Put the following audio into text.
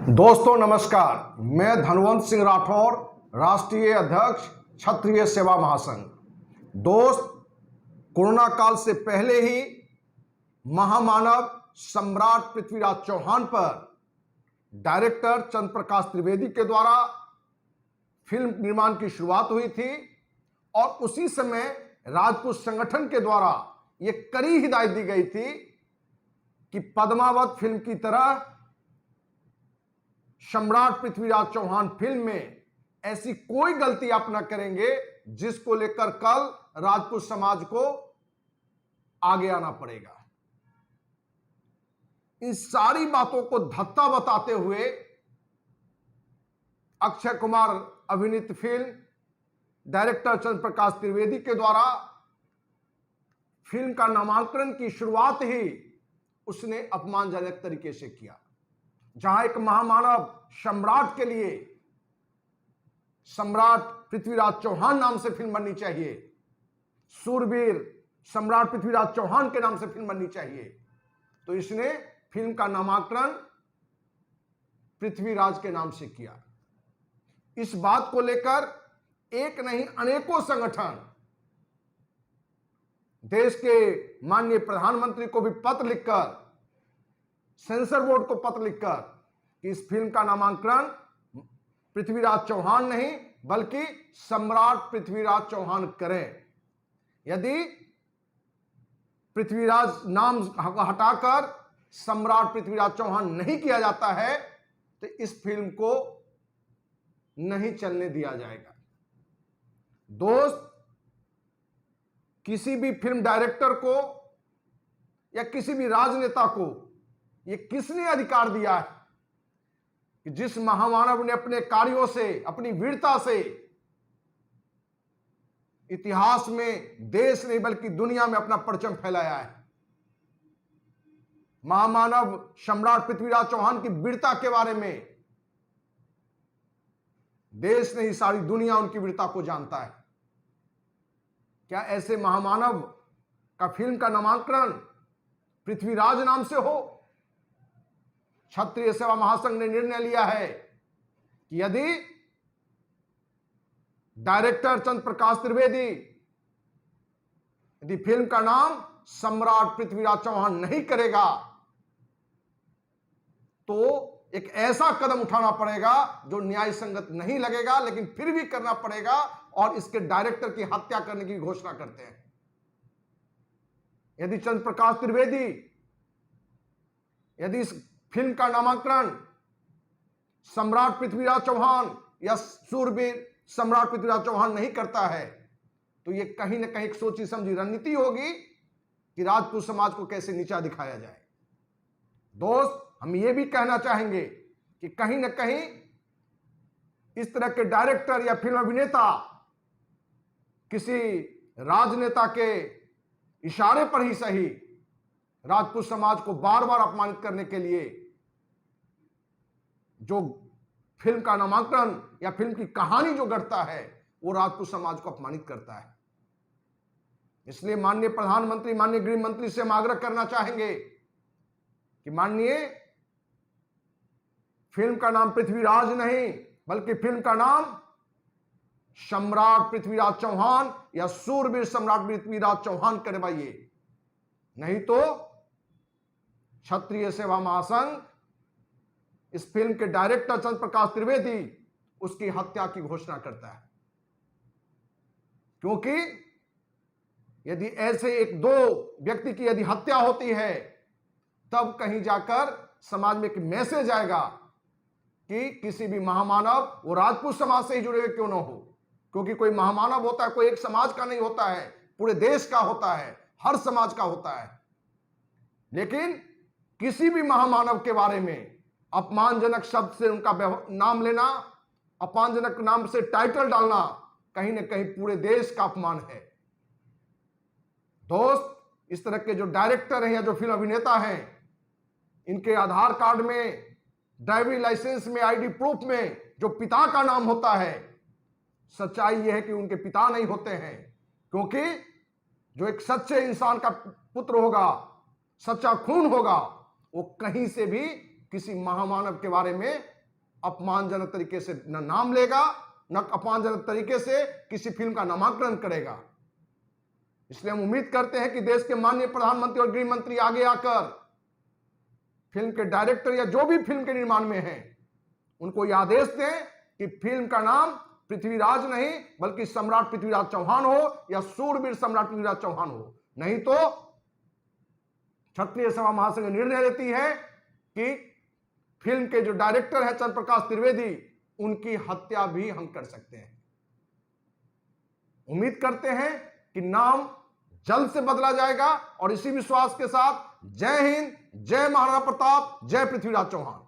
दोस्तों नमस्कार, मैं धनवंत सिंह राठौर, राष्ट्रीय अध्यक्ष क्षत्रिय सेवा महासंघ। दोस्त, कोरोना काल से पहले ही महामानव सम्राट पृथ्वीराज चौहान पर डायरेक्टर चंद्र प्रकाश त्रिवेदी के द्वारा फिल्म निर्माण की शुरुआत हुई थी और उसी समय राजपूत संगठन के द्वारा यह कड़ी हिदायत दी गई थी कि पद्मावत फिल्म की तरह सम्राट पृथ्वीराज चौहान फिल्म में ऐसी कोई गलती आप न करेंगे जिसको लेकर कल राजपूत समाज को आगे आना पड़ेगा। इन सारी बातों को धत्ता बताते हुए अक्षय कुमार अभिनीत फिल्म डायरेक्टर चंद्र प्रकाश त्रिवेदी के द्वारा फिल्म का नामांकन की शुरुआत ही उसने अपमानजनक तरीके से किया। जहां एक महामानव सम्राट के लिए सम्राट पृथ्वीराज चौहान नाम से फिल्म बननी चाहिए, सूरवीर सम्राट पृथ्वीराज चौहान के नाम से फिल्म बननी चाहिए, तो इसने फिल्म का नामांकन पृथ्वीराज के नाम से किया। इस बात को लेकर एक नहीं अनेकों संगठन देश के माननीय प्रधानमंत्री को भी पत्र लिखकर, सेंसर बोर्ड को पत्र लिखकर कि इस फिल्म का नामांकन पृथ्वीराज चौहान नहीं बल्कि सम्राट पृथ्वीराज चौहान करें। यदि पृथ्वीराज नाम हटाकर सम्राट पृथ्वीराज चौहान नहीं किया जाता है तो इस फिल्म को नहीं चलने दिया जाएगा। दोस्त, किसी भी फिल्म डायरेक्टर को या किसी भी राजनेता को ये किसने अधिकार दिया है कि जिस महामानव ने अपने कार्यों से, अपनी वीरता से इतिहास में देश नहीं बल्कि दुनिया में अपना परचम फैलाया है। महामानव सम्राट पृथ्वीराज चौहान की वीरता के बारे में देश नहीं सारी दुनिया उनकी वीरता को जानता है। क्या ऐसे महामानव का फिल्म का नामांकन पृथ्वीराज नाम से हो? क्षत्रिय सेवा महासंघ ने निर्णय लिया है कि यदि डायरेक्टर चंद्र प्रकाश त्रिवेदी यदि फिल्म का नाम सम्राट पृथ्वीराज चौहान नहीं करेगा तो एक ऐसा कदम उठाना पड़ेगा जो न्याय संगत नहीं लगेगा, लेकिन फिर भी करना पड़ेगा और इसके डायरेक्टर की हत्या करने की घोषणा करते हैं। यदि चंद्र प्रकाश त्रिवेदी यदि इस फिल्म का नामांकन सम्राट पृथ्वीराज चौहान या सूरवीर सम्राट पृथ्वीराज चौहान नहीं करता है तो यह कहीं ना कहीं एक सोची समझी रणनीति होगी कि राजपूत समाज को कैसे नीचा दिखाया जाए। दोस्त, हम यह भी कहना चाहेंगे कि कहीं ना कहीं इस तरह के डायरेक्टर या फिल्म अभिनेता किसी राजनेता के इशारे पर ही सही राजपूत समाज को बार बार अपमानित करने के लिए जो फिल्म का नामांकन या फिल्म की कहानी जो गढ़ता है वो राजपूत समाज को अपमानित करता है। इसलिए माननीय प्रधानमंत्री, माननीय गृह मंत्री से हम आग्रह करना चाहेंगे कि माननीय फिल्म का नाम पृथ्वीराज नहीं बल्कि फिल्म का नाम सम्राट पृथ्वीराज चौहान या सूरवीर सम्राट पृथ्वीराज चौहान करवाइए, नहीं तो क्षत्रिय सेवा महासंघ इस फिल्म के डायरेक्टर चंद्र प्रकाश त्रिवेदी उसकी हत्या की घोषणा करता है। क्योंकि यदि ऐसे एक दो व्यक्ति की यदि हत्या होती है तब कहीं जाकर समाज में एक मैसेज आएगा कि किसी भी महामानव, वो राजपूत समाज से ही जुड़े हुए क्यों ना हो, क्योंकि कोई महामानव होता है कोई एक समाज का नहीं होता है, पूरे देश का होता है, हर समाज का होता है। लेकिन किसी भी महामानव के बारे में अपमानजनक शब्द से उनका नाम लेना, अपमानजनक नाम से टाइटल डालना कहीं ना कहीं पूरे देश का अपमान है। दोस्त, इस तरह के जो डायरेक्टर हैं या जो फिल्म अभिनेता हैं, इनके आधार कार्ड में, ड्राइविंग लाइसेंस में, आईडी प्रूफ में जो पिता का नाम होता है, सच्चाई यह है कि उनके पिता नहीं होते हैं। क्योंकि जो एक सच्चे इंसान का पुत्र होगा, सच्चा खून होगा, वो कहीं से भी किसी महामानव के बारे में अपमानजनक तरीके से न नाम लेगा, न अपमानजनक तरीके से किसी फिल्म का नामांकन करेगा। इसलिए हम उम्मीद करते हैं कि देश के माननीय प्रधानमंत्री और गृह मंत्री आगे आकर फिल्म के डायरेक्टर या जो भी फिल्म के निर्माण में हैं, उनको यह आदेश दें कि फिल्म का नाम पृथ्वीराज नहीं बल्कि सम्राट पृथ्वीराज चौहान हो या सूरवीर सम्राट पृथ्वीराज चौहान हो। नहीं तो क्षत्रिय सभा महासंघ निर्णय लेती है कि फिल्म के जो डायरेक्टर है चंद्र प्रकाश त्रिवेदी, उनकी हत्या भी हम कर सकते हैं। उम्मीद करते हैं कि नाम जल्द से बदला जाएगा और इसी विश्वास के साथ जय हिंद, जय महाराणा प्रताप, जय पृथ्वीराज चौहान।